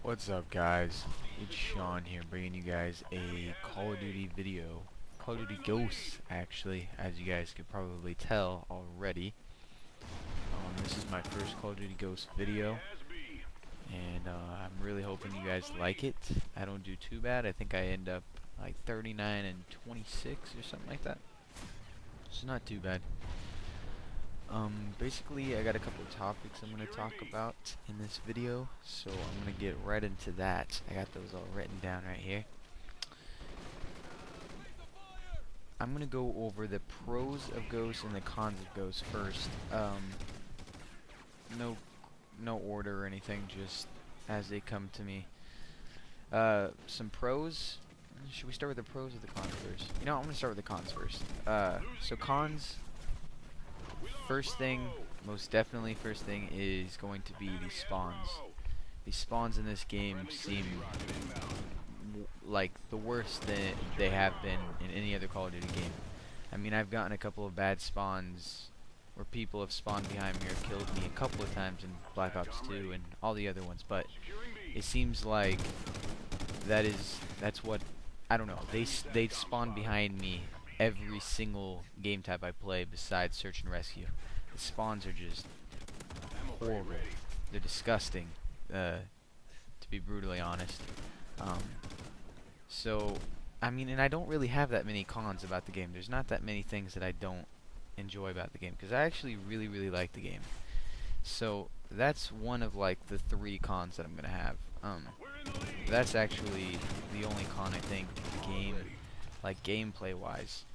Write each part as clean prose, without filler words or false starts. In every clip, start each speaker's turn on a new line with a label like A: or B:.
A: What's up, guys? It's Sean here, bringing you guys a Call of Duty video. Call of Duty Ghosts, actually, as you guys could probably tell already. This is my first Call of Duty Ghosts video, and I'm really hoping you guys like it. I don't do too bad. I think I end up like 39 and 26 or something like that. It's not too bad. Basically, I got a couple of topics I'm going to talk about in this video, so I'm going to get right into that. I got those all written down right here. I'm going to go over the pros of Ghosts and the cons of Ghosts first. No order or anything, just as they come to me. Some pros. Should we start with the pros or the cons first? You know, I'm going to start with the cons first. So cons. First thing, most definitely first thing, is going to be the spawns. The spawns in this game seem like the worst that they have been in any other Call of Duty game. I mean, I've gotten a couple of bad spawns where people have spawned behind me or killed me a couple of times in Black Ops 2 and all the other ones, but it seems like that's what, I don't know, they spawn behind me every single game type I play besides search and rescue. The spawns are just horrible. They're disgusting, to be brutally honest. So, I mean, and I don't really have that many cons about the game. There's not that many things that I don't enjoy about the game, because I actually really like the game. So, that's one of like the 3 cons that I'm gonna have. That's actually the only con I think the game, like gameplay wise.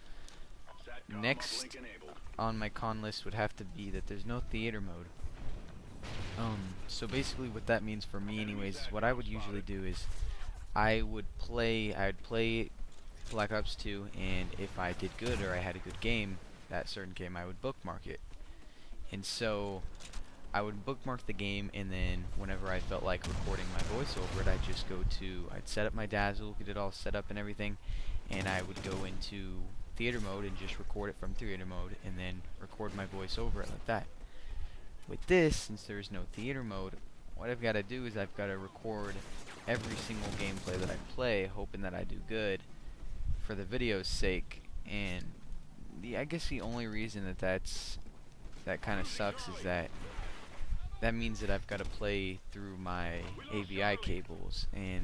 A: Next on my con list would have to be that there's no theater mode. So basically what that means for me anyways is what I would usually do is I'd play Black Ops 2, and if I did good or I had a good game, that certain game, I would bookmark it. And so I would bookmark the game, and then whenever I felt like recording my voice over it, I'd set up my Dazzle, get it all set up and everything, and I would go into theater mode and just record it from theater mode, and then record my voice over it like that. With this, since there is no theater mode, what I've got to do is I've got to record every single gameplay that I play, hoping that I do good for the video's sake. And I guess the only reason that kind of sucks is that means that I've got to play through my AVI cables, and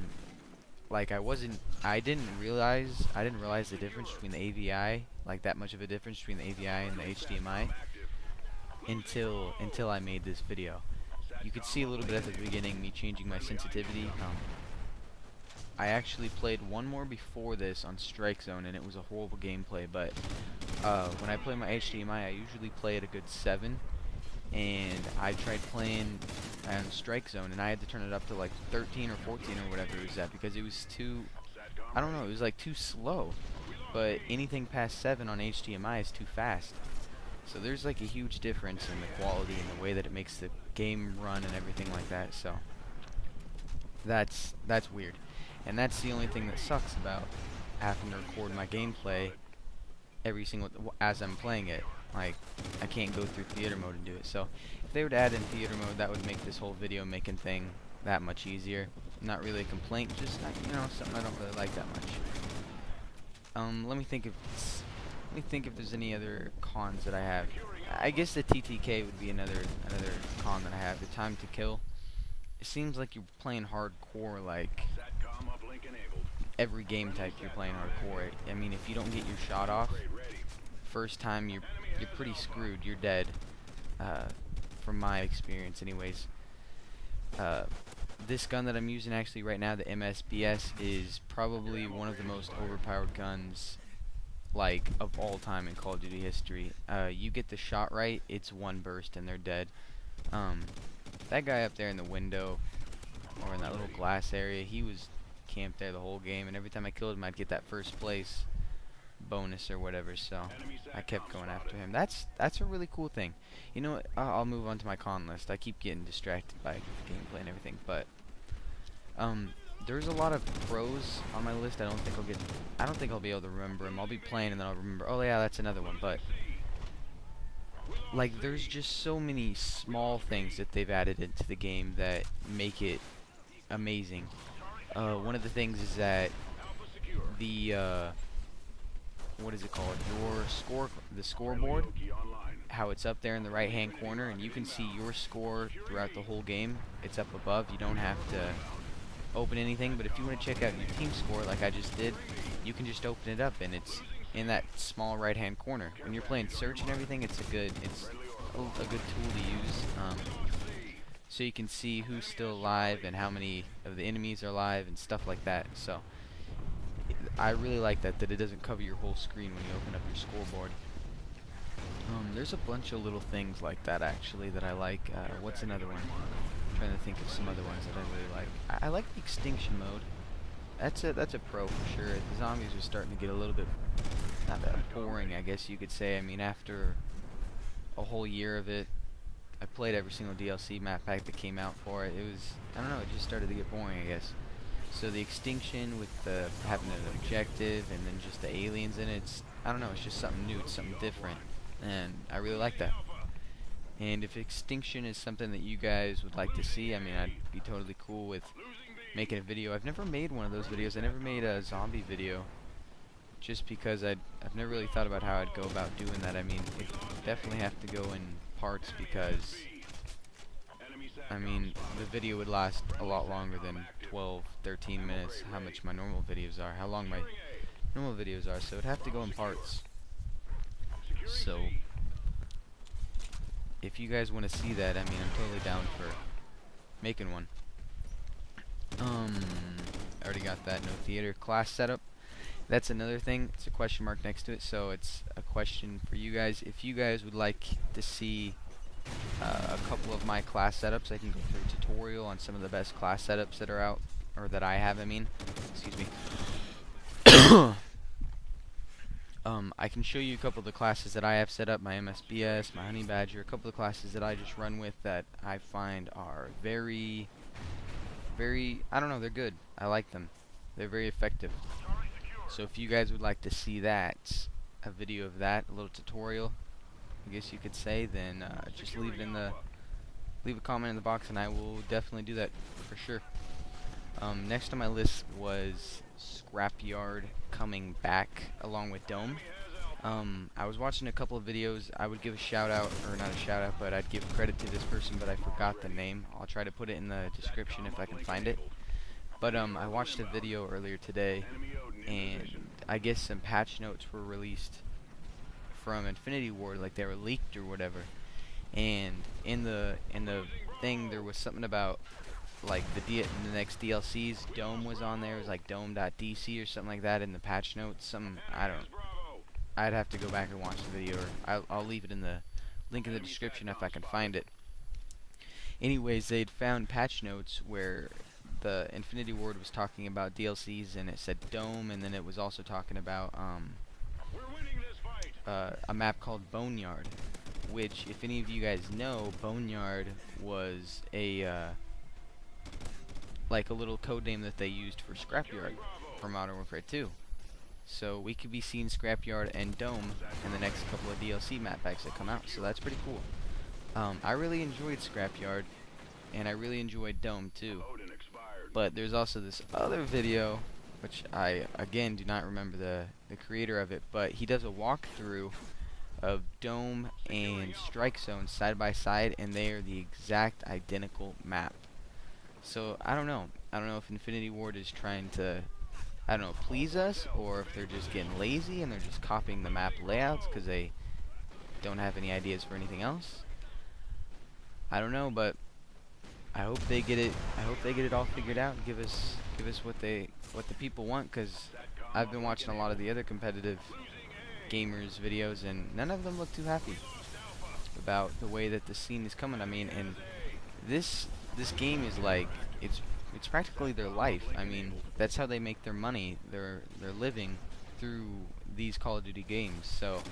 A: like I didn't realize the difference between the AVI, like that much of a difference between the AVI and the HDMI until I made this video. You could see a little bit at the beginning me changing my sensitivity. I actually played one more before this on Strike Zone, and it was a horrible gameplay, but when I play my HDMI, I usually play at a good 7, and I tried playing on Strike Zone, and I had to turn it up to like 13 or 14 or whatever it was at, because it was too, I don't know, it was like too slow. But anything past 7 on HDMI is too fast. So there's like a huge difference in the quality and the way that it makes the game run and everything like that. So that's weird. And that's the only thing that sucks about having to record my gameplay every single as I'm playing it. Like, I can't go through theater mode and do it. So if they were to add in theater mode, that would make this whole video making thing that much easier. Not really a complaint, just something I don't really like that much. Let me think if there's any other cons that I have. I guess the TTK would be another con that I have. The time to kill. It seems like you're playing hardcore, like every game type you're playing hardcore. I mean, if you don't get your shot off first time, you're pretty screwed. You're dead, from my experience anyways. This gun that I'm using actually right now, the MSBS, is probably one of the most overpowered guns like of all time in Call of Duty history. You get the shot right, it's one burst and they're dead. That guy up there in the window, or in that little glass area, he was camped there the whole game, and every time I killed him I'd get that first place bonus or whatever, so I kept going after him. That's a really cool thing. You know what, I'll move on to my con list. I keep getting distracted by gameplay and everything, but there's a lot of pros on my list. I don't think I'll be able to remember them. I'll be playing and then I'll remember, oh yeah, that's another one. But like, there's just so many small things that they've added into the game that make it amazing. One of the things is that the what is it called? The scoreboard, how it's up there in the right hand corner, and you can see your score throughout the whole game. It's up above. You don't have to open anything, but if you want to check out your team score like I just did, you can just open it up, and it's in that small right hand corner. When you're playing search and everything, it's a good tool to use, so you can see who's still alive and how many of the enemies are alive and stuff like that. So I really like that it doesn't cover your whole screen when you open up your scoreboard. There's a bunch of little things like that actually that I like. What's another one? I'm trying to think of some other ones that I really like. I like the extinction mode. That's a pro for sure. The zombies are starting to get a little bit not that boring, I guess you could say. I mean, after a whole year of it, I played every single DLC map pack that came out for it. It was, I don't know, it just started to get boring, I guess. So the extinction with the having an objective and then just the aliens in it, I don't know, it's just something new, it's something different, and I really like that. And if extinction is something that you guys would like to see, I mean, I'd be totally cool with making a video. I've never made one of those videos. I never made a zombie video, just because I've never really thought about how I'd go about doing that. I mean, it definitely have to go in parts, because I mean, the video would last a lot longer than 12, 13 minutes, how much my normal videos are, how long my normal videos are, so it'd have to go in parts. So if you guys want to see that, I mean, I'm totally down for making one. I already got that. No theater. Class setup. That's another thing. It's a question mark next to it, so it's a question for you guys. If you guys would like to see a couple of my class setups, I can go through a tutorial on some of the best class setups that are out, or that I have, I mean. Excuse me. I can show you a couple of the classes that I have set up, my MSBS, my Honey Badger, a couple of classes that I just run with that I find are very, I don't know, they're good. I like them. They're very effective. So if you guys would like to see that, a video of that, a little tutorial, I guess you could say, then just leave a comment in the box and I will definitely do that for sure. Next on my list was Scrapyard coming back along with Dome. I was watching a couple of videos. I would give a shout out, or not a shout out, but I'd give credit to this person, but I forgot the name. I'll try to put it in the description if I can find it. But I watched a video earlier today, and I guess some patch notes were released from Infinity Ward, like they were leaked or whatever. And in the thing there was something about like the next DLCs. Dome was on there. It was like Dome.dc or something like that in the patch notes. I'd have to go back and watch the video, or I'll leave it in the link in the description if I can find it. Anyways, they'd found patch notes where the Infinity Ward was talking about DLCs, and it said Dome, and then it was also talking about a map called Boneyard, which, if any of you guys know, Boneyard was a like a little code name that they used for Scrapyard for Modern Warfare 2. So we could be seeing Scrapyard and Dome in the next couple of DLC map packs that come out, so that's pretty cool. I really enjoyed Scrapyard, and I really enjoyed Dome too. But there's also this other video, which I, again, do not remember the creator of it, but he does a walkthrough of Dome and Strike Zone side by side, and they are the exact identical map. So I don't know if Infinity Ward is trying to, I don't know, please us, or if they're just getting lazy and they're just copying the map layouts because they don't have any ideas for anything else. I don't know, but I hope they get it. I hope they get it all figured out and give us what the people want, because I've been watching a lot of the other competitive gamers videos, and none of them look too happy about the way that the scene is coming. I mean, and this game is like, it's practically their life. I mean, that's how they make their money. They're living through these Call of Duty games. So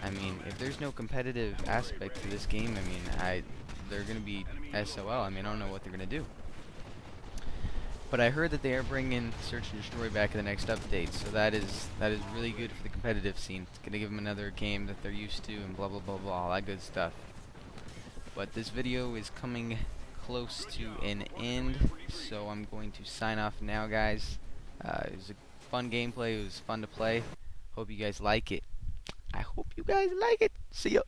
A: I mean, if there's no competitive aspect to this game, I mean, they're gonna be SOL. I mean, I don't know what they're gonna do. But I heard that they are bringing Search and Destroy back in the next update, so that is really good for the competitive scene. It's gonna give them another game that they're used to, and blah blah blah blah, all that good stuff. But this video is coming close to an end, so I'm going to sign off now, guys. It was a fun gameplay. It was fun to play. Hope you guys like it. I hope you guys like it. See ya.